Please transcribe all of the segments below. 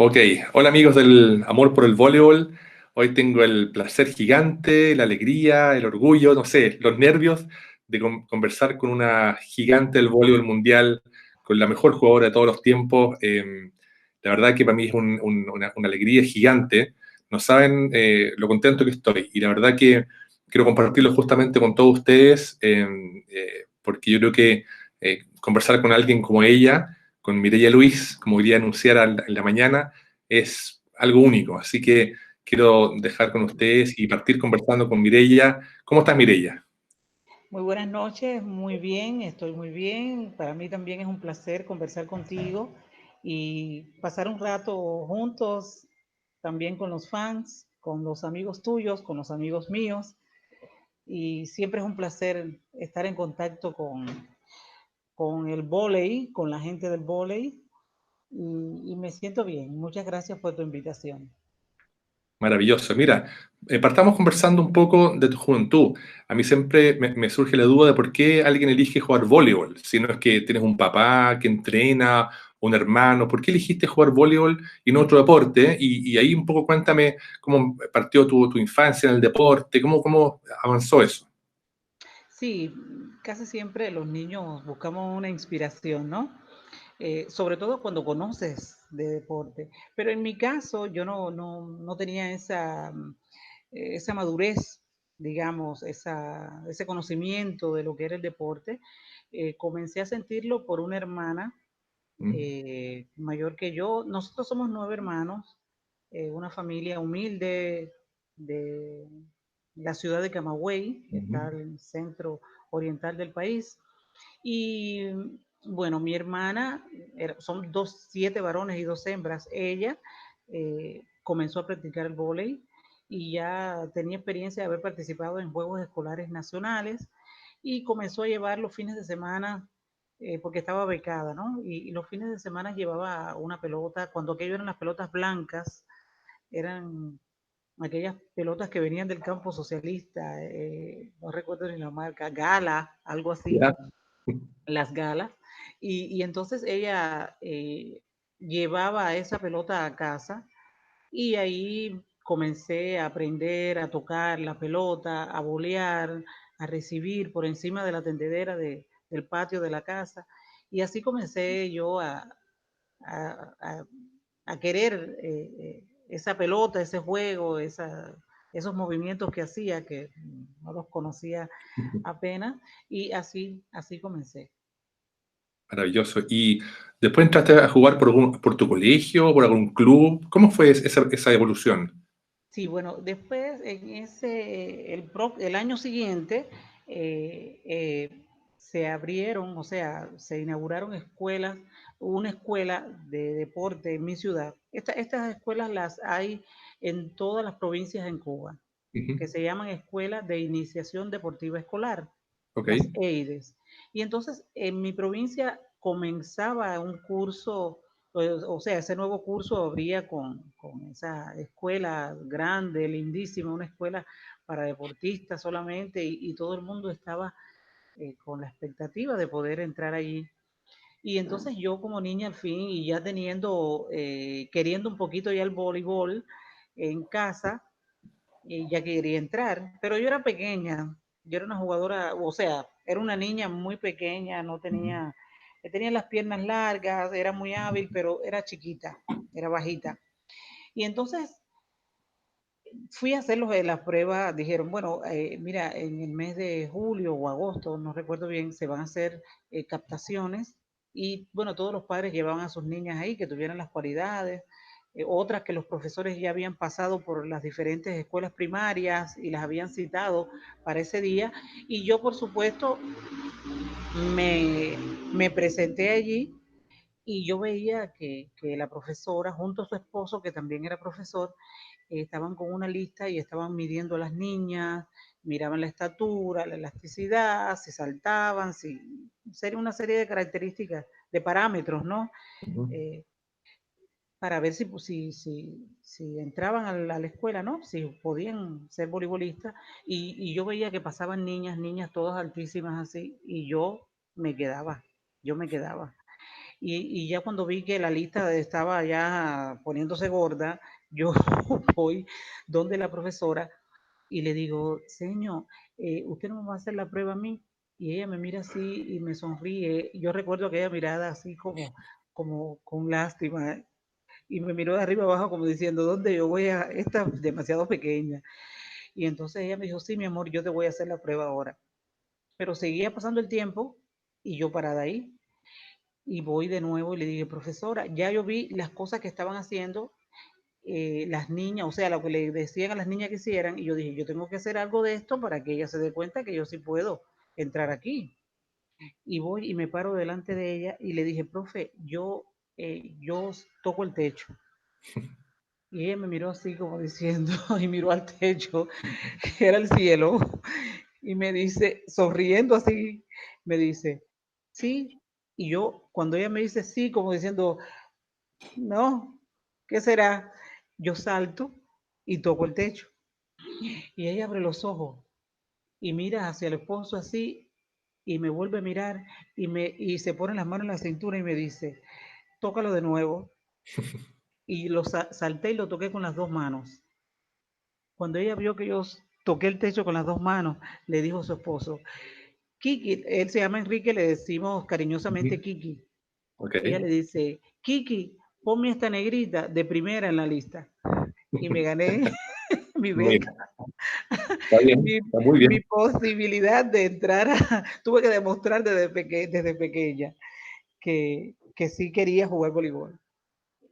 Ok, hola amigos del amor por el voleibol. Hoy tengo el placer gigante, la alegría, el orgullo, no sé, los nervios de conversar con una gigante del voleibol mundial, con la mejor jugadora de todos los tiempos. La verdad que para mí es una alegría gigante. No saben lo contento que estoy. Y la verdad que quiero compartirlo justamente con todos ustedes, porque yo creo que conversar con alguien como ella, con Mireia Luis, como quería anunciar en la mañana, es algo único. Así que quiero dejar con ustedes y partir conversando con Mireia. ¿Cómo estás, Mireia? Muy buenas noches, muy bien, estoy muy bien. Para mí también es un placer conversar contigo y pasar un rato juntos, también con los fans, con los amigos tuyos, con los amigos míos. Y siempre es un placer estar en contacto con el vóley, con la gente del vóley. Y me siento bien. Muchas gracias por tu invitación. Maravilloso. Mira, partamos conversando un poco de tu juventud. A mí siempre me surge la duda de por qué alguien elige jugar voleibol, si no es que tienes un papá que entrena, un hermano. ¿Por qué elegiste jugar voleibol y no otro deporte? Y ahí un poco cuéntame cómo partió tu infancia en el deporte, cómo avanzó eso. Sí, casi siempre los niños buscamos una inspiración, ¿no? Sobre todo cuando conoces de deporte. Pero en mi caso, yo no tenía esa madurez, digamos, ese conocimiento de lo que era el deporte. Comencé a sentirlo por una hermana Mm, mayor que yo. Nosotros somos 9 hermanos, una familia humilde de la ciudad de Camagüey, que ujú. está al centro oriental del país. Y bueno, mi hermana, son 7 varones y 2 hembras. Ella comenzó a practicar el vóley y ya tenía experiencia de haber participado en Juegos Escolares Nacionales y comenzó a llevar los fines de semana, porque estaba becada, ¿no? Y los fines de semana llevaba una pelota, cuando aquello eran las pelotas blancas, eran aquellas pelotas que venían del campo socialista, no recuerdo ni la marca, Gala, algo así, Ya. las galas, y entonces ella llevaba esa pelota a casa y ahí comencé a aprender a tocar la pelota, a volear, a recibir por encima de la tendedera del patio de la casa, y así comencé yo a, a, a querer esa pelota, ese juego, esos movimientos que hacía, que no los conocía apenas, y así comencé. Maravilloso. ¿Y después entraste a jugar por tu colegio, por algún club? ¿Cómo fue esa evolución? Sí, bueno, después el año siguiente se abrieron, o sea, se inauguraron escuelas, una escuela de deporte en mi ciudad. Estas escuelas las hay en todas las provincias en Cuba, Ujú. que se llaman Escuelas de Iniciación Deportiva Escolar, Ok. las EIDES. Y entonces en mi provincia comenzaba un curso, pues, o sea, ese nuevo curso abría con esa escuela grande, lindísima, una escuela para deportistas solamente, y todo el mundo estaba con la expectativa de poder entrar allí. Y entonces yo como niña al fin, y ya queriendo un poquito ya el voleibol en casa, y ya quería entrar, pero yo era pequeña, yo era una jugadora, o sea, era una niña muy pequeña, no Ujú. tenía las piernas largas, era muy hábil, pero era chiquita, era bajita. Y entonces fui a hacer las pruebas, dijeron, bueno, mira, en el mes de julio o agosto, no recuerdo bien, se van a hacer captaciones, y bueno, todos los padres llevaban a sus niñas ahí que tuvieran las cualidades, otras que los profesores ya habían pasado por las diferentes escuelas primarias y las habían citado para ese día, y yo por supuesto me, me presenté allí, y yo veía que la profesora junto a su esposo, que también era profesor, estaban con una lista y estaban midiendo a las niñas, miraban la estatura, la elasticidad, si saltaban, sería una serie de características, de parámetros, ¿no? Ujú. Eh, para ver si entraban a la escuela, ¿no? Si podían ser voleibolistas. Y yo veía que pasaban niñas todas altísimas así, y me quedaba, yo me quedaba. Y ya cuando vi que la lista estaba ya poniéndose gorda, yo voy donde la profesora y le digo, señor, ¿usted no me va a hacer la prueba a mí? Y ella me mira así y me sonríe. Yo recuerdo aquella mirada así como con lástima. Y me miró de arriba abajo como diciendo, ¿dónde yo voy a? Esta demasiado pequeña. Y entonces ella me dijo, sí, mi amor, yo te voy a hacer la prueba ahora. Pero seguía pasando el tiempo y yo parada ahí. Y voy de nuevo y le dije, profesora, ya yo vi las cosas que estaban haciendo las niñas, o sea, lo que le decían a las niñas que hicieran, y yo dije, yo tengo que hacer algo de esto para que ella se dé cuenta que yo sí puedo entrar aquí. Y voy y me paro delante de ella y le dije, profe, yo toco el techo. Y ella me miró así como diciendo, y miró al techo, que era el cielo, y me dice, sonriendo así, me dice, sí. Y yo, cuando ella me dice sí, como diciendo, no, ¿qué será? Yo salto y toco el techo. Y ella abre los ojos y mira hacia el esposo así y me vuelve a mirar y se pone las manos en la cintura y me dice, tócalo de nuevo. Y salté y lo toqué con las dos manos. Cuando ella vio que yo toqué el techo con las dos manos, le dijo a su esposo, Kiki, él se llama Enrique, le decimos cariñosamente Ujú. Kiki. Ok. Ella le dice, Kiki, ponme esta negrita de primera en la lista. Y me gané mi beca, Mira, está bien, mi, está muy mi bien. posibilidad de entrar tuve que demostrar desde pequeña que sí quería jugar voleibol.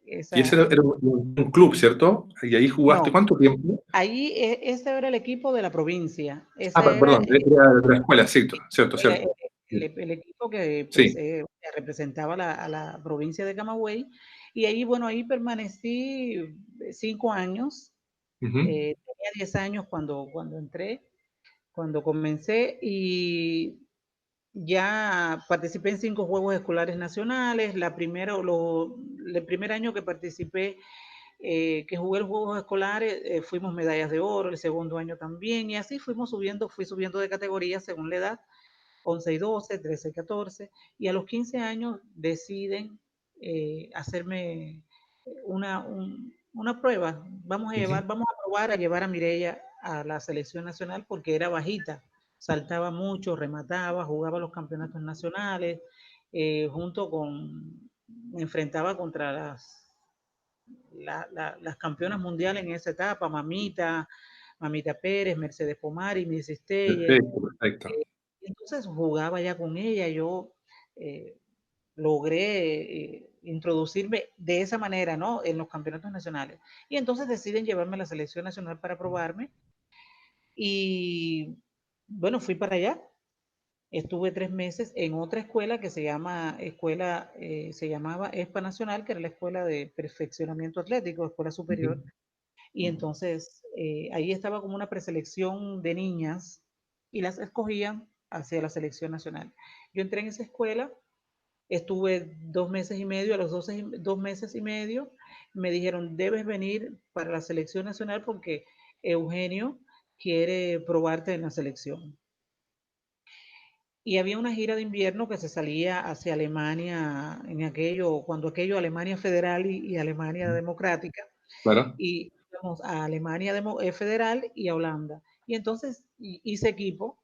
Y ese Esa, era un club, ¿cierto? Y ahí jugaste no, ¿cuánto tiempo? ahí ese era el equipo de la provincia, Ah, ese era perdón, era de la escuela, cierto, cierto, el, cierto. el equipo que pues, Sí. representaba a la provincia de Camagüey. Y ahí, bueno, ahí permanecí 5 años, Ujú. tenía 10 años cuando entré, cuando comencé, y ya participé en 5 Juegos Escolares Nacionales. El primer año que participé, que jugué los Juegos Escolares, fuimos medallas de oro, el segundo año también, y así fui subiendo de categoría según la edad, 11 y 12, 13 y 14, y a los 15 años deciden hacerme una prueba. Ujú. Vamos a probar a llevar a Mireia a la selección nacional porque era bajita, saltaba mucho, remataba, jugaba los campeonatos nacionales, junto con, me enfrentaba contra las campeonas mundiales en esa etapa, Mamita Pérez, Mercedes Pomar y Miss Steyes. Perfecto, perfecto. Entonces jugaba ya con ella, yo eh, logré introducirme de esa manera, ¿no? En los campeonatos nacionales. Y entonces deciden llevarme a la selección nacional para probarme. Y bueno, fui para allá. Estuve 3 meses en otra escuela que se llamaba ESPA Nacional, que era la Escuela de Perfeccionamiento Atlético, Escuela Ujú. Superior. Y entonces ahí estaba como una preselección de niñas y las escogían hacia la selección nacional. Yo entré en esa escuela, estuve 2 meses y medio, a los 2 meses y medio me dijeron, debes venir para la selección nacional porque Eugenio quiere probarte en la selección. Y había una gira de invierno que se salía hacia Alemania, cuando aquello Alemania Federal y Alemania Democrática, Claro. y íbamos a Alemania Federal y a Holanda. Y entonces hice equipo,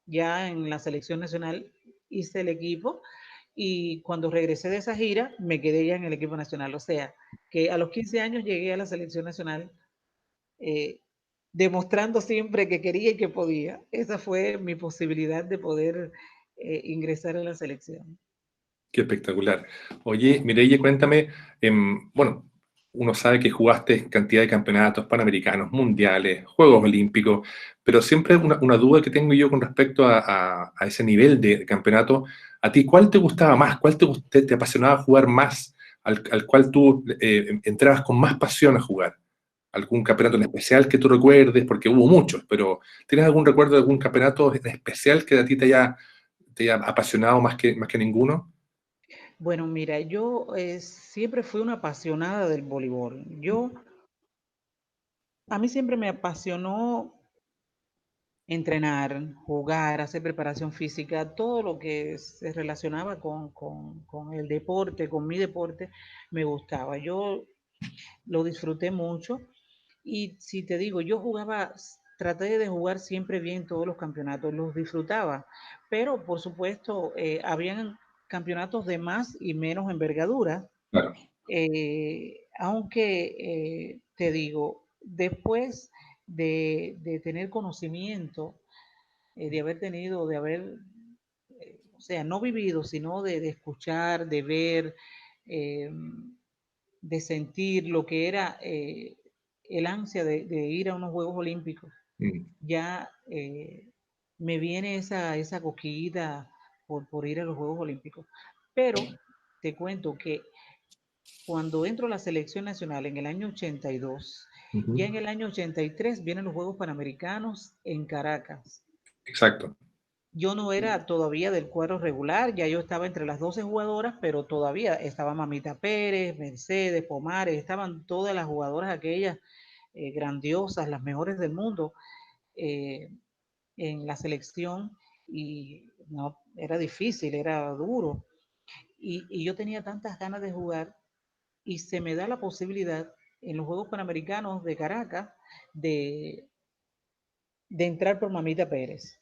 ya en la selección nacional hice el equipo, y cuando regresé de esa gira me quedé ya en el equipo nacional. O sea, que a los 15 años llegué a la selección nacional, eh, demostrando siempre que quería y que podía. Esa fue mi posibilidad de poder ingresar a la selección. Qué espectacular. Oye, Mireille, cuéntame, bueno, uno sabe que jugaste cantidad de campeonatos panamericanos, mundiales, Juegos Olímpicos, pero siempre una duda que tengo yo con respecto a ese nivel de campeonato, ¿a ti cuál te gustaba más? ¿Cuál te apasionaba jugar más? Al cual tú entrabas con más pasión a jugar. ¿Algún campeonato en especial que tú recuerdes? Porque hubo muchos, pero ¿tienes algún recuerdo de algún campeonato en especial que a ti te haya apasionado más que ninguno? Bueno, mira, yo siempre fui una apasionada del voleibol. A mí siempre me apasionó entrenar, jugar, hacer preparación física, todo lo que se relacionaba con el deporte, con mi deporte, me gustaba. Yo lo disfruté mucho y si te digo, yo jugaba, traté de jugar siempre bien todos los campeonatos, los disfrutaba, pero por supuesto habían campeonatos de más y menos envergadura, Claro, aunque te digo, después de tener conocimiento, de haber tenido, de haber, o sea, no vivido, sino de escuchar, de ver, eh, de sentir lo que era el ansia de ir a unos Juegos Olímpicos, mm, ya me viene esa coquillita por ir a los Juegos Olímpicos. Pero te cuento que cuando entro a la selección nacional en el año 82, ya ujú, en el año 83 vienen los Juegos Panamericanos en Caracas. exacto. Yo no era todavía del cuadro regular, ya yo estaba entre las 12 jugadoras, pero todavía estaba Mamita Pérez, Mercedes, Pomares, estaban todas las jugadoras aquellas grandiosas, las mejores del mundo eh, en la selección y no, era difícil, era duro. Y yo tenía tantas ganas de jugar y se me da la posibilidad en los Juegos Panamericanos de Caracas de, de entrar por Mamita Pérez.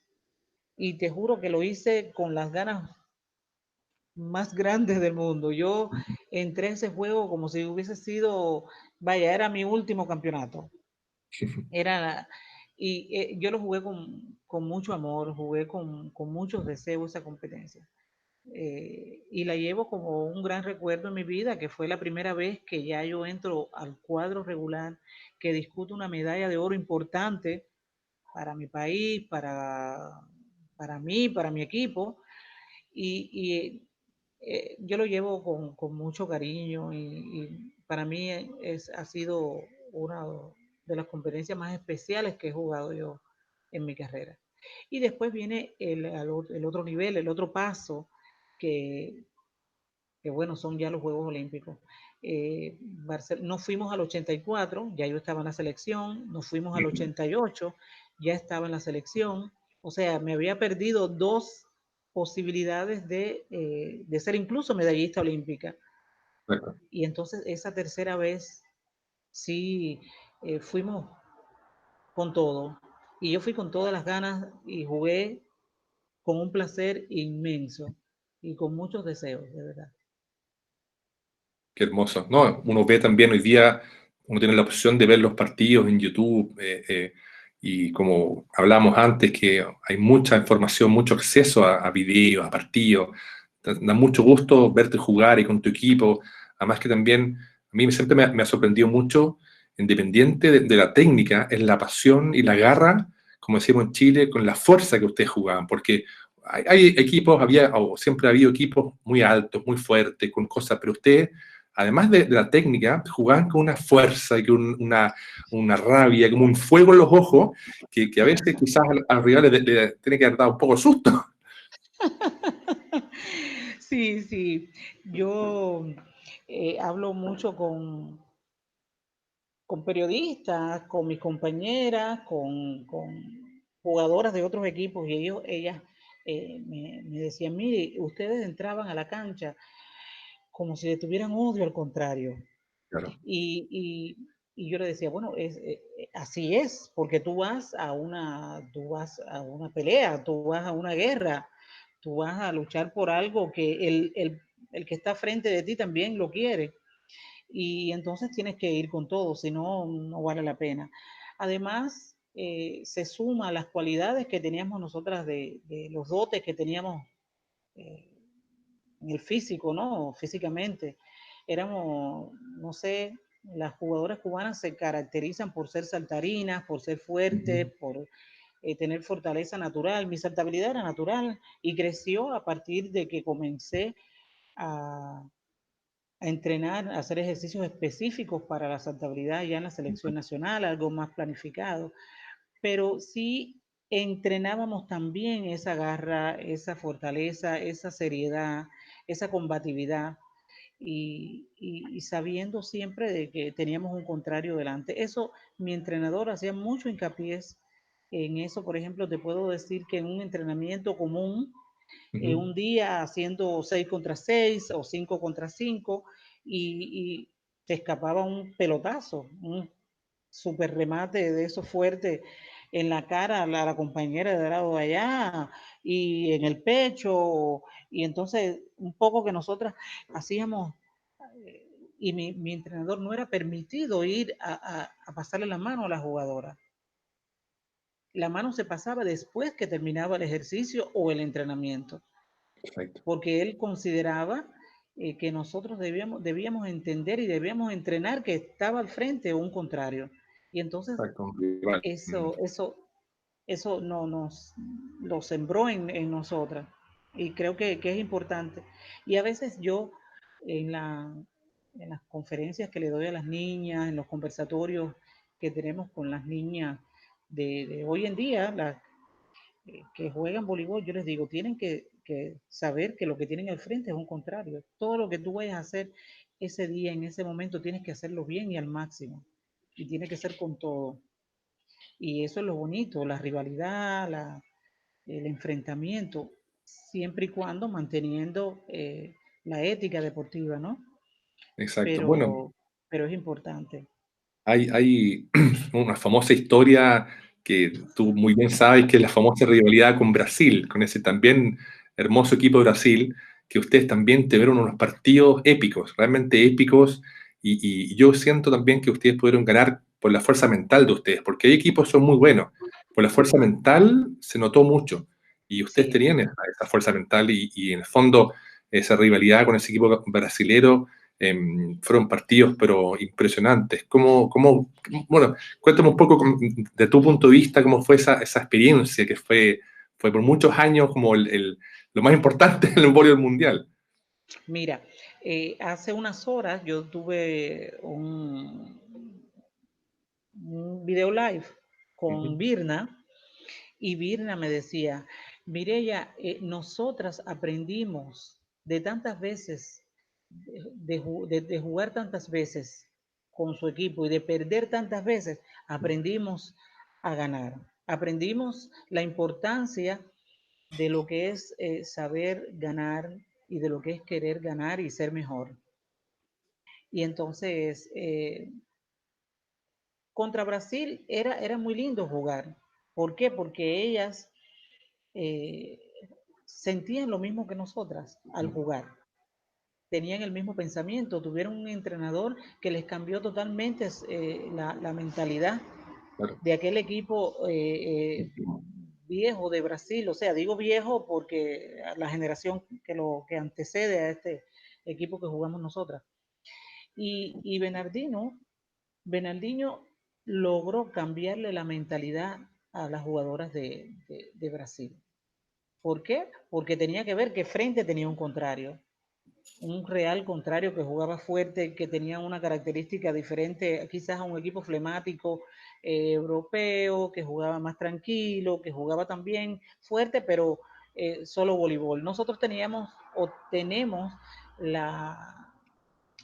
Y te juro que lo hice con las ganas más grandes del mundo. Yo entré en ese juego como si hubiese sido, vaya, era mi último campeonato. Era, y yo lo jugué con mucho amor, jugué con muchos deseos esa competencia. Y la llevo como un gran recuerdo en mi vida, que fue la primera vez que ya yo entro al cuadro regular, que discuto una medalla de oro importante para mi país, para mí, para mi equipo, y yo lo llevo con mucho cariño y para mí ha sido una de las competencias más especiales que he jugado yo en mi carrera. Y después viene el otro nivel, el otro paso, que, que bueno, son ya los Juegos Olímpicos. Nos fuimos al 84, ya yo estaba en la selección, nos fuimos al Ujú, 88, ya estaba en la selección, o sea, me había perdido dos posibilidades de ser incluso medallista olímpica. exacto. Y entonces esa tercera vez sí fuimos con todo. Y yo fui con todas las ganas y jugué con un placer inmenso y con muchos deseos, de verdad. Qué hermoso. No, uno ve también hoy día, uno tiene la opción de ver los partidos en YouTube, y como hablamos antes, que hay mucha información, mucho acceso a videos, a partidos. Da mucho gusto verte jugar y con tu equipo. Además que también a mí siempre me ha sorprendido mucho, independiente de la técnica, es la pasión y la garra, como decimos en Chile, con la fuerza que ustedes jugaban, porque hay equipos, o siempre ha habido equipos muy altos, muy fuertes, con cosas, pero ustedes además de la técnica, jugaban con una fuerza y con una rabia, como un fuego en los ojos, que a veces quizás al rival le tiene que haber dado un poco de susto. Sí, sí, yo hablo mucho con periodistas, con mis compañeras, con jugadoras de otros equipos y ellas me decían, mire, ustedes entraban a la cancha como si le tuvieran odio al contrario. Claro. Y, y yo le decía, bueno, así es, porque tú vas a una pelea, tú vas a una guerra, tú vas a luchar por algo que el que está frente de ti también lo quiere. Y entonces tienes que ir con todo, si no, no vale la pena. Además, se suma a las cualidades que teníamos nosotras de los dotes que teníamos eh, en el físico, ¿no? Físicamente. Éramos, no sé, las jugadoras cubanas se caracterizan por ser saltarinas, por ser fuertes, Ujú. por tener fortaleza natural. Mi saltabilidad era natural y creció a partir de que comencé a, a entrenar, a hacer ejercicios específicos para la saltabilidad ya en la selección nacional, algo más planificado. Pero sí entrenábamos también esa garra, esa fortaleza, esa seriedad, esa combatividad y sabiendo siempre de que teníamos un contrario delante. Eso mi entrenador hacía mucho hincapié En eso, por ejemplo, te puedo decir que en un entrenamiento común, Ujú. un día haciendo 6 contra 6 o 5 contra 5 y te escapaba un pelotazo, un super remate de eso fuerte en la cara a la compañera de lado de allá y en el pecho. Y entonces, un poco que nosotras hacíamos, eh, y mi entrenador no era permitido ir a pasarle la mano a la jugadora. La mano se pasaba después que terminaba el ejercicio o el entrenamiento, Perfecto. porque él consideraba que nosotros debíamos entender y debíamos entrenar que estaba al frente o un contrario. Y entonces Exacto. Igual. eso no, nos lo sembró en nosotras. Y creo que es importante. Y a veces yo en, la, en las conferencias que le doy a las niñas, en los conversatorios que tenemos con las niñas de hoy en día, las que juegan voleibol, yo les digo, tienen que saber que lo que tienen al frente es un contrario. Todo lo que tú vayas a hacer ese día, en ese momento, tienes que hacerlo bien y al máximo. Y tiene que ser con todo. Y eso es lo bonito, la rivalidad, el enfrentamiento, siempre y cuando manteniendo la ética deportiva, ¿no? Exacto. Bueno, Pero, pero es importante. hay una famosa historia que tú muy bien sabes, que es la famosa rivalidad con Brasil, con ese también hermoso equipo de Brasil, que ustedes también tuvieron unos partidos épicos, realmente épicos, y yo siento también que ustedes pudieron ganar por la fuerza mental de ustedes, porque hay equipos que son muy buenos, por la fuerza mental se notó mucho, y ustedes Sí. tenían esa fuerza mental, y en el fondo esa rivalidad con ese equipo brasilero fueron partidos, pero impresionantes. Bueno, cuéntame un poco de tu punto de vista, cómo fue esa experiencia que fue por muchos años como lo más importante en el voleibol mundial. Mira, hace unas horas yo tuve un video live Ujú. con Virna y Virna me decía, Mireya, nosotras aprendimos de tantas veces, de jugar tantas veces con su equipo y de perder tantas veces, aprendimos a ganar. Aprendimos la importancia de lo que es saber ganar y de lo que es querer ganar y ser mejor. Y entonces, contra Brasil era muy lindo jugar. ¿Por qué? Porque ellas eh, sentían lo mismo que nosotras al jugar. Tenían el mismo pensamiento, tuvieron un entrenador que les cambió totalmente la mentalidad Claro. de aquel equipo viejo de Brasil. O sea, digo viejo porque la generación que antecede a este equipo que jugamos nosotras. Y Bernardino logró cambiarle la mentalidad a las jugadoras de Brasil. ¿Por qué? Porque tenía que ver que frente tenía un real contrario que jugaba fuerte, que tenía una característica diferente quizás a un equipo flemático europeo, que jugaba más tranquilo, que jugaba también fuerte, pero solo voleibol. Nosotros teníamos o tenemos la,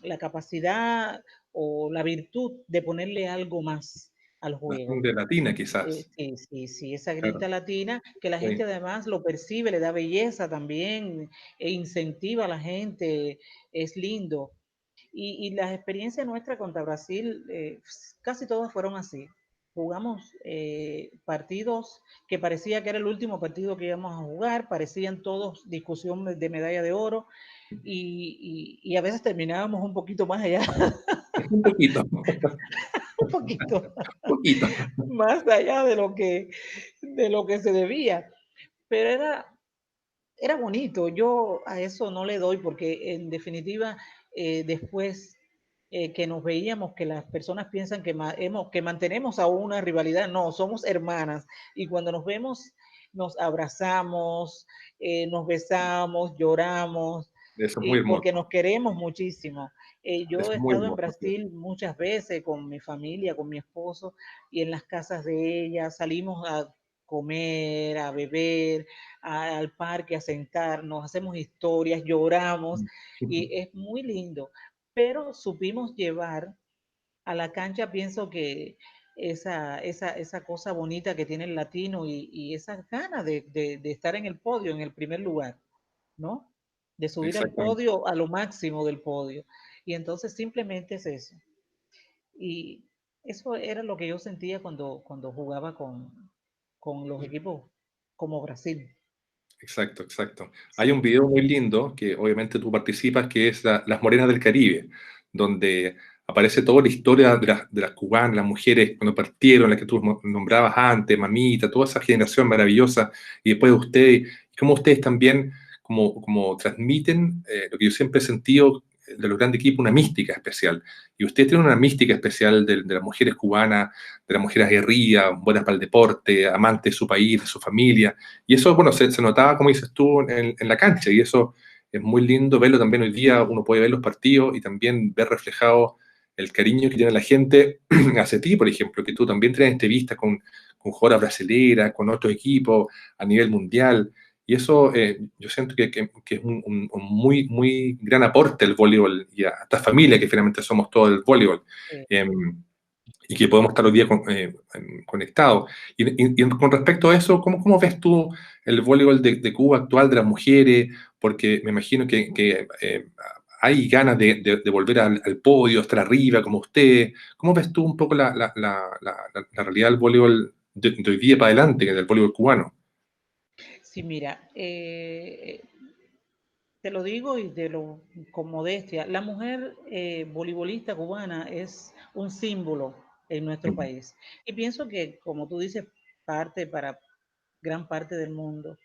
la capacidad o la virtud de ponerle algo más al La juego. sangre latina, quizás. Sí, sí, sí, esa Claro. grinta latina que la gente Sí. además lo percibe, le da belleza también, e incentiva a la gente, es lindo. Y las experiencias nuestras contra Brasil, casi todas fueron así. Jugamos partidos que parecía que era el último partido que íbamos a jugar, parecían todos discusión de medalla de oro y a veces terminábamos un poquito más allá, Un poquito, un poquito un poquito. más allá de lo que se debía. Pero era bonito, yo a eso no le doy porque en definitiva después que nos veíamos que las personas piensan que mantenemos aún una rivalidad, no, somos hermanas y cuando nos vemos nos abrazamos, nos besamos, lloramos Eso es muy y porque hermoso. nos queremos muchísimo. Eso Yo he es muy estado en hermoso. Brasil muchas veces con mi familia, con mi esposo y en las casas de ella salimos a comer, a beber, al parque a sentarnos, hacemos historias, lloramos y es muy lindo. Pero supimos llevar a la cancha, pienso que esa cosa bonita que tiene el latino y esas ganas de estar en el podio, en el primer lugar, ¿no? De subir al Exactamente, podio, a lo máximo del podio. Y entonces simplemente es eso. Y eso era lo que yo sentía cuando jugaba con los equipos como Brasil. exacto, exacto. Hay un Sí, video muy lindo que obviamente tú participas, que es Las Morenas del Caribe, donde aparece toda la historia de las cubanas, las mujeres cuando partieron, las que tú nombrabas antes, Mamita, toda esa generación maravillosa, y después de ustedes, y cómo ustedes también como transmiten lo que yo siempre he sentido de los grandes equipos, una mística especial. Y ustedes tienen una mística especial de las mujeres cubanas, de las mujeres aguerridas, buenas para el deporte, amantes de su país, de su familia. Y eso, bueno, se notaba, como dices tú, en la cancha, y eso es muy lindo verlo también hoy día. Uno puede ver los partidos y también ver reflejado el cariño que tiene la gente hacia ti, por ejemplo, que tú también tienes entrevistas con jugadoras brasileras, con otros equipos a nivel mundial. Y eso yo siento que es un muy, muy gran aporte al voleibol y a esta familia que finalmente somos todo el voleibol. sí. Eh, y que podemos estar hoy día conectados. Y con respecto a eso, ¿cómo ves tú el voleibol de Cuba actual, de las mujeres? Porque me imagino que hay ganas de volver al podio, estar arriba, como usted. ¿Cómo ves tú un poco la realidad del voleibol de hoy día para adelante, del voleibol cubano? Sí, mira, te lo digo y con modestia, la mujer voleibolista cubana es un símbolo en nuestro Mm. país. Y pienso que, como tú dices, parte para gran parte del mundo,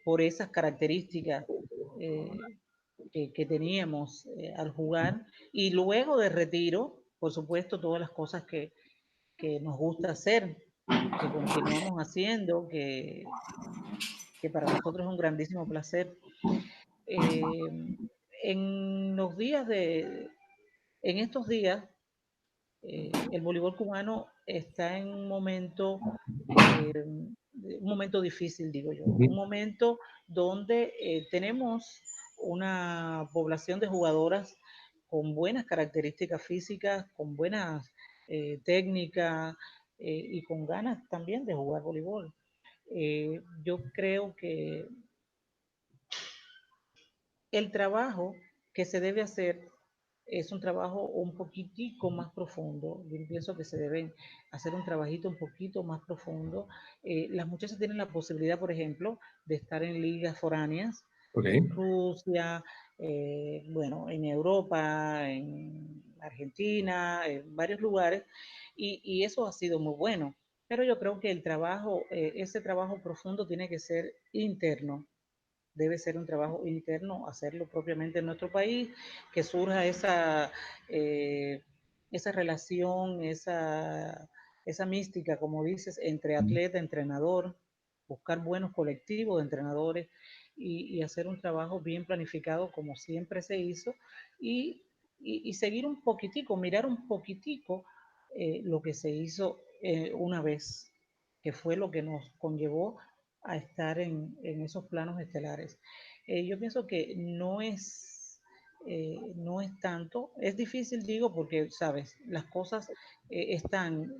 por esas características que teníamos al jugar. Y luego de retiro, por supuesto, todas las cosas que nos gusta hacer, que continuamos haciendo, que para nosotros es un grandísimo placer. Eh, en los días en estos días, el voleibol cubano está en un momento difícil, digo yo, un Ujú. momento donde tenemos una población de jugadoras con buenas características físicas, con buenas técnicas y con ganas también de jugar voleibol. Yo creo que el trabajo que se debe hacer es un trabajo un poquitico más profundo. Yo pienso que se deben hacer un trabajito un poquito más profundo. Las muchachas tienen la posibilidad, por ejemplo, de estar en ligas foráneas, Ok. en Rusia, bueno, en Europa, en Argentina, en varios lugares, y eso ha sido muy bueno. Pero yo creo que el trabajo, ese trabajo profundo tiene que ser interno, debe ser un trabajo interno, hacerlo propiamente en nuestro país, que surja eh, esa relación, esa mística, como dices, entre atleta, entrenador, buscar buenos colectivos de entrenadores y hacer un trabajo bien planificado como siempre se hizo y, y seguir un poquitico, mirar un poquitico lo que se hizo una vez, que fue lo que nos conllevó a estar en esos planos estelares. Yo pienso que no es tanto, es difícil, digo, porque, sabes, las cosas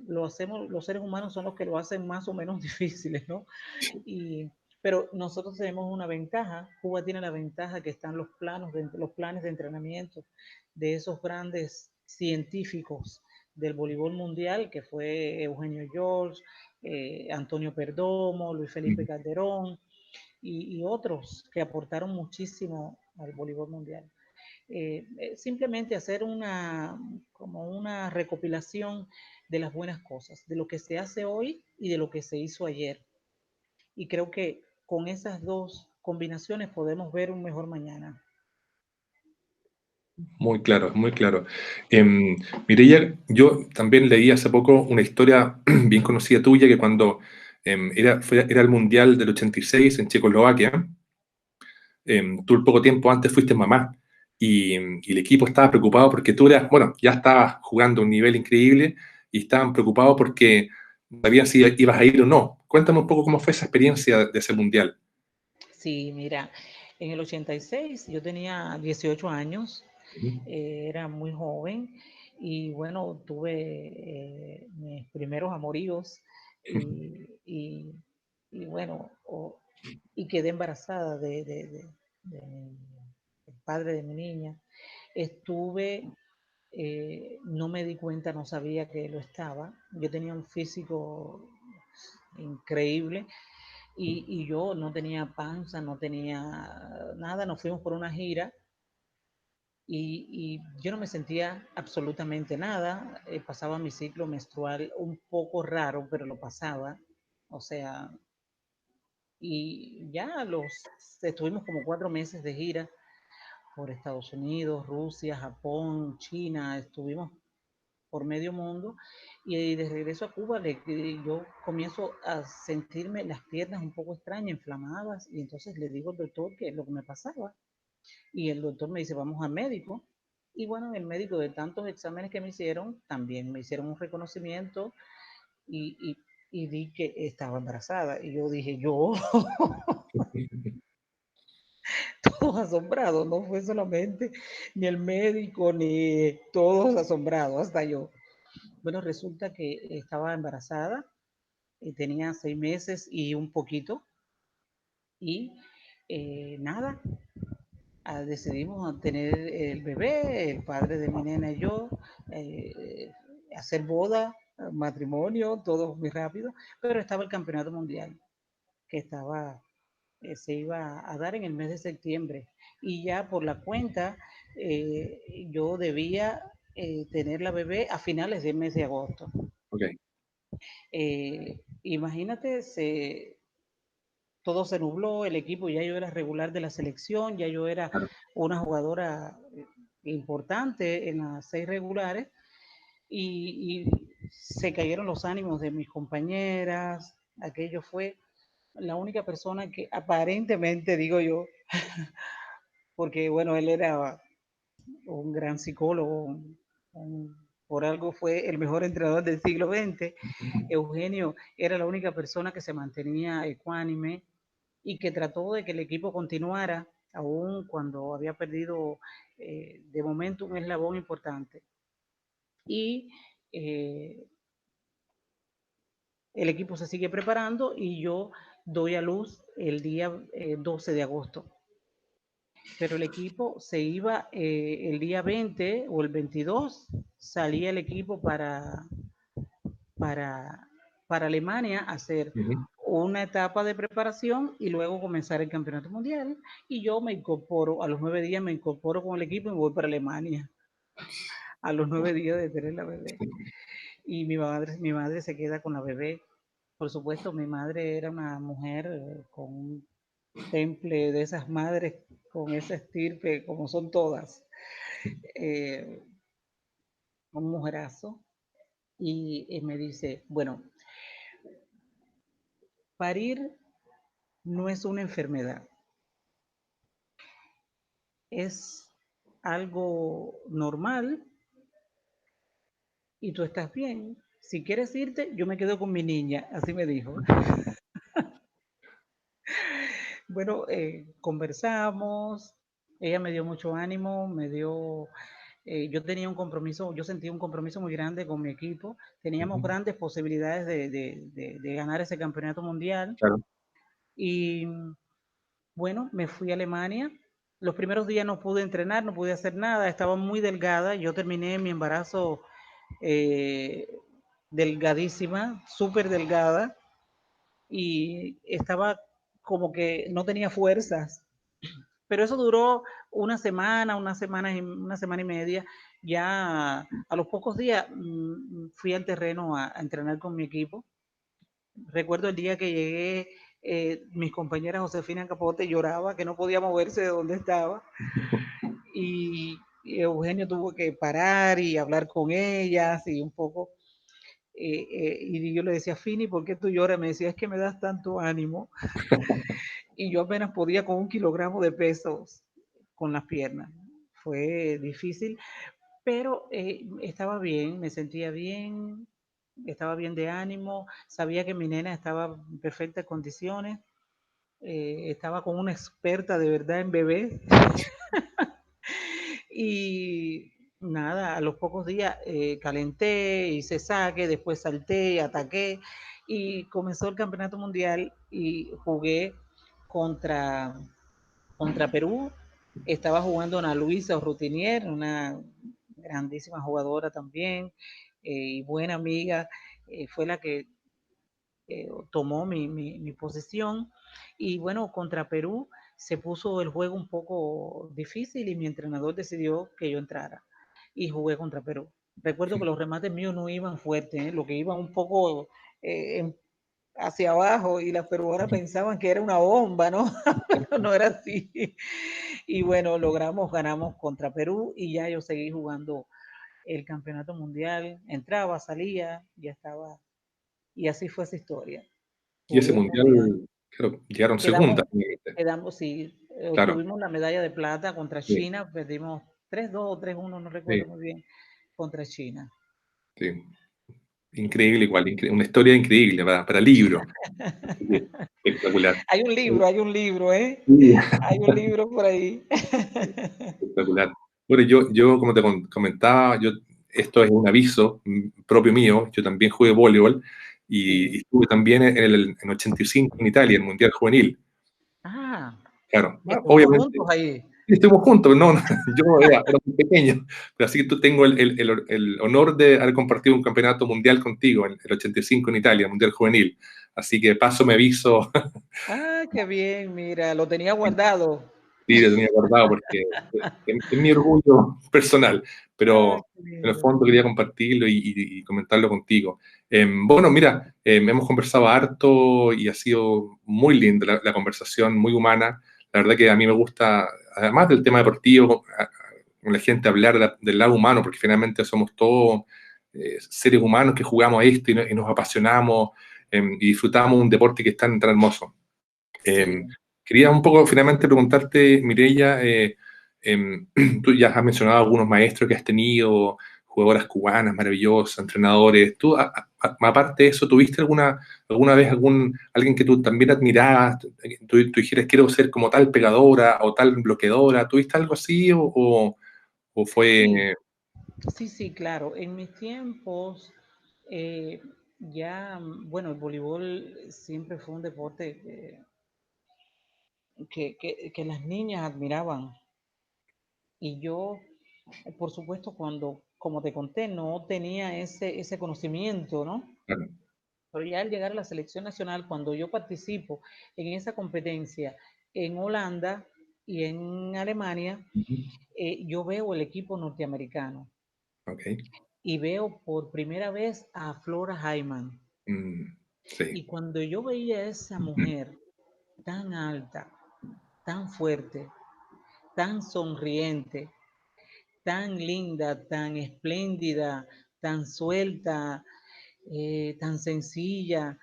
lo hacemos, los seres humanos son los que lo hacen más o menos difíciles, ¿no? Y, pero nosotros tenemos una ventaja, Cuba tiene la ventaja que están los planes de entrenamiento de esos grandes científicos del voleibol mundial, que fue Eugenio George, Antonio Perdomo, Luis Felipe Calderón y otros que aportaron muchísimo al voleibol mundial. Simplemente hacer como una recopilación de las buenas cosas, de lo que se hace hoy y de lo que se hizo ayer. Y creo que con esas dos combinaciones podemos ver un mejor mañana. Muy claro, muy claro. Mireia, yo también leí hace poco una historia bien conocida tuya, que cuando era el Mundial del 86 en Checoslovaquia, tú el poco tiempo antes fuiste mamá y el equipo estaba preocupado porque tú eras, bueno, ya estabas jugando a un nivel increíble y estaban preocupados porque no sabían si ibas a ir o no. Cuéntame un poco cómo fue esa experiencia de ese Mundial. Sí, mira, en el 86 yo tenía 18 años, Ujú. era muy joven Y bueno, tuve mis primeros amoríos y, y bueno, y quedé embarazada del padre de mi niña. Estuve, no me di cuenta, no sabía que lo estaba. Yo tenía un físico increíble y yo no tenía panza, no tenía nada. Nos fuimos por una gira y yo no me sentía absolutamente nada. Pasaba mi ciclo menstrual un poco raro, pero lo pasaba. O sea, y ya estuvimos como 4 meses de gira por Estados Unidos, Rusia, Japón, China, estuvimos por medio mundo y de regreso a Cuba yo comienzo a sentirme las piernas un poco extrañas, inflamadas y entonces le digo al doctor qué es lo que me pasaba y el doctor me dice vamos al médico y bueno, el médico de tantos exámenes que me hicieron, también me hicieron un reconocimiento y, y, y di que estaba embarazada y yo dije yo todos asombrados, no fue solamente ni el médico ni todos asombrados, hasta yo. Bueno, resulta que estaba embarazada, tenía 6 meses y un poquito, y nada, decidimos tener el bebé, el padre de mi nena y yo, eh, hacer boda, matrimonio, todo muy rápido, pero estaba el campeonato mundial, que se iba a dar en el mes de septiembre, y ya por la cuenta yo debía tener la bebé a finales del mes de agosto. Ok, Imagínate, todo se nubló, el equipo, ya yo era regular de la selección, ya yo era claro. una jugadora importante en las 6 regulares y se cayeron los ánimos de mis compañeras, aquello fue la única persona que aparentemente, digo yo, porque bueno, él era un gran psicólogo, por algo fue el mejor entrenador del siglo XX. Eugenio era la única persona que se mantenía ecuánime y que trató de que el equipo continuara, aún cuando había perdido de momento un eslabón importante. Y el equipo se sigue preparando y yo doy a luz el día 12 de agosto. Pero el equipo se iba el día 20 o el 22, salía el equipo para, para Alemania a hacer una etapa de preparación y luego comenzar el campeonato mundial. Y yo me incorporo, a los 9 días me incorporo con el equipo y voy para Alemania, a los 9 días de tener la bebé. Y mi madre se queda con la bebé. Por supuesto, mi madre era una mujer con un temple de esas madres, con esa estirpe, como son todas, eh, un mujerazo. Y me dice, bueno, parir no es una enfermedad, es algo normal y tú estás bien. Si quieres irte, yo me quedo con mi niña, así me dijo. Bueno, conversamos, ella me dio mucho ánimo, yo tenía un compromiso, yo sentí un compromiso muy grande con mi equipo, teníamos grandes posibilidades de ganar ese campeonato mundial. Claro. Y bueno, me fui a Alemania. Los primeros días no pude entrenar, no pude hacer nada, estaba muy delgada. Yo terminé mi embarazo eh, delgadísima, súper delgada, y estaba como que no tenía fuerzas. Pero eso duró una semana y media. Ya a los pocos días fui al terreno a entrenar con mi equipo. Recuerdo el día que llegué, mis compañeras Josefina Capote lloraba, que no podía moverse de donde estaba. Y Eugenio tuvo que parar y hablar con ellas y un poco. Y yo le decía, Fini, ¿por qué tú lloras? Me decía, es que me das tanto ánimo. Y yo apenas podía con 1 kilogramo de pesos con las piernas. Fue difícil, pero estaba bien, me sentía bien, estaba bien de ánimo, sabía que mi nena estaba en perfectas condiciones, estaba con una experta de verdad en bebés. Y nada, a los pocos días calenté, hice saque, después salté, ataqué y comenzó el campeonato mundial y jugué contra, contra Perú. Estaba jugando Ana Luisa Routinier, una grandísima jugadora también y buena amiga. Fue la que tomó mi posición. Y bueno, contra Perú se puso el juego un poco difícil y mi entrenador decidió que yo entrara y jugué contra Perú. Recuerdo que los remates míos no iban fuertes, lo que iban un poco hacia abajo y las peruanas pensaban que era una bomba, ¿no? Pero no era así. Y bueno, ganamos contra Perú y ya yo seguí jugando el campeonato mundial, entraba, salía, ya estaba, y así fue esa historia. Y ese Jugué mundial. mundial, claro, llegaron Quedamos, segundas, finalmente. quedamos, sí, Claro, obtuvimos la medalla de plata contra sí, China, perdimos 3-2 o 3-1, no sí, recuerdo muy bien, contra China. sí. Increíble igual, una historia increíble para libro. Sí, espectacular. Hay un libro, ¿eh? Sí, Hay un libro por ahí. espectacular. Bueno, yo como te comentaba, esto es un aviso propio mío, yo también jugué voleibol y Sí. estuve también en 85 en Italia, en el Mundial Juvenil. Ah, Claro, estuvimos obviamente. juntos ahí. Sí, estuvimos juntos, pero no, yo era muy pequeño, pero así que tú tengo el honor de haber compartido un campeonato mundial contigo en el 85 en Italia, Mundial Juvenil. Así que paso me aviso. Ah, qué bien, mira, lo tenía guardado. Sí, lo tenía guardado porque es mi orgullo personal, Ah, pero qué en el lindo. fondo quería compartirlo y comentarlo contigo. Bueno, mira, hemos conversado harto y ha sido muy linda la conversación, muy humana. La verdad que a mí me gusta, además del tema deportivo, con la gente hablar del lado humano, porque finalmente somos todos seres humanos que jugamos a esto y nos apasionamos y disfrutamos un deporte que es tan hermoso. Eh, Sí. Quería un poco finalmente preguntarte, Mireia, tú ya has mencionado algunos maestros que has tenido, jugadoras cubanas maravillosas, entrenadores. Tú, aparte de eso, ¿tuviste alguna vez alguien que tú también admirabas? Tú dijeras, quiero ser como tal pegadora o tal bloqueadora. ¿Tuviste algo así o Sí, fue... sí, sí, claro. En mis tiempos, eh, ya, bueno, el voleibol siempre fue un deporte que las niñas admiraban. Y yo, por supuesto, como te conté, no tenía ese conocimiento, ¿no? Claro. Pero ya al llegar a la selección nacional, cuando yo participo en esa competencia en Holanda y en Alemania, Ujú. yo veo el equipo norteamericano Ok. y veo por primera vez a Flora Hyman. Sí. Y cuando yo veía a esa mujer tan alta, tan fuerte, tan sonriente, tan linda, tan espléndida, tan suelta, tan sencilla,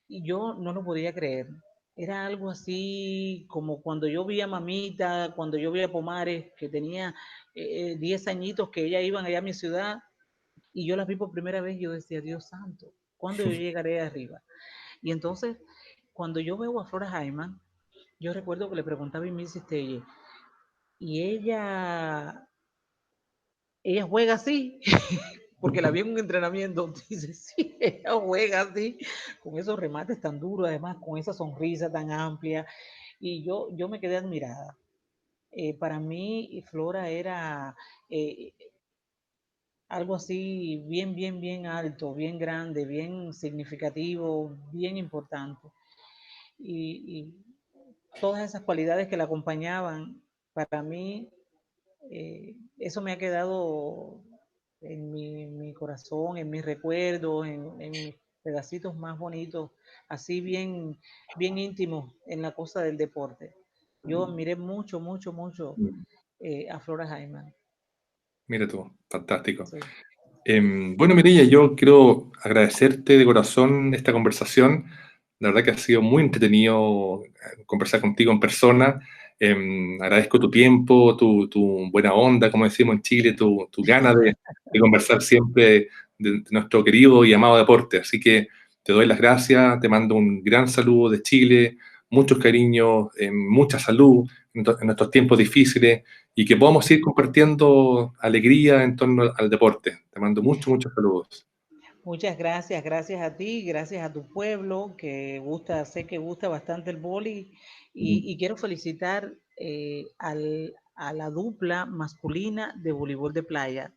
y yo no lo podía creer. Era algo así como cuando yo vi a Mamita, cuando yo vi a Pomares, que tenía 10 añitos, que ellas iban allá a mi ciudad, y yo las vi por primera vez, yo decía, Dios santo, ¿cuándo yo llegaré arriba? Y entonces, cuando yo veo a Flora Jaima, yo recuerdo que le preguntaba a Miss Stelle, y ella juega así, porque la vi en un entrenamiento, dice, sí, ella juega así, con esos remates tan duros, además con esa sonrisa tan amplia, y yo me quedé admirada. Para mí, Flora era eh, algo así bien, bien, bien alto, bien grande, bien significativo, bien importante. Y todas esas cualidades que la acompañaban, para mí, eso me ha quedado en mi corazón, en mis recuerdos, en mis pedacitos más bonitos, así bien, bien íntimos en la cosa del deporte. Yo admiré mucho, mucho, mucho a Flora Jaime. Mira tú, fantástico. Sí. Bueno, Mireia, yo quiero agradecerte de corazón esta conversación. La verdad que ha sido muy entretenido conversar contigo en persona. Agradezco tu tiempo, tu buena onda, como decimos en Chile, tu ganas de conversar siempre de nuestro querido y amado deporte. Así que te doy las gracias, te mando un gran saludo de Chile, muchos cariños, mucha salud en nuestros tiempos difíciles y que podamos seguir compartiendo alegría en torno al deporte. Te mando muchos saludos. Muchas gracias, gracias a ti, gracias a tu pueblo que gusta, sé que gusta bastante el boli y quiero felicitar a la dupla masculina de voleibol de playa,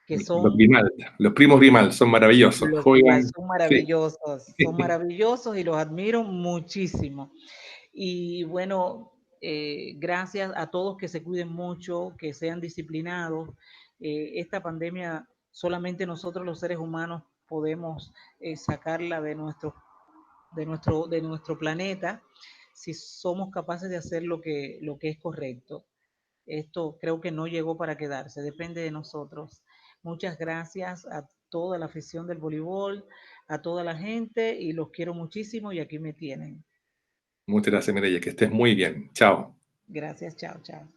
que Los son Grimal, los primos Grimal, son maravillosos. los Juegan, sí. son maravillosos y los admiro muchísimo. Y bueno, gracias a todos que se cuiden mucho, que sean disciplinados. Esta pandemia solamente nosotros los seres humanos podemos sacarla de nuestro planeta si somos capaces de hacer lo que es correcto. Esto creo que no llegó para quedarse, depende de nosotros. Muchas gracias a toda la afición del voleibol, a toda la gente y los quiero muchísimo y aquí me tienen. Muchas gracias, Mireya, que estés muy bien. Chao. Gracias, chao, chao.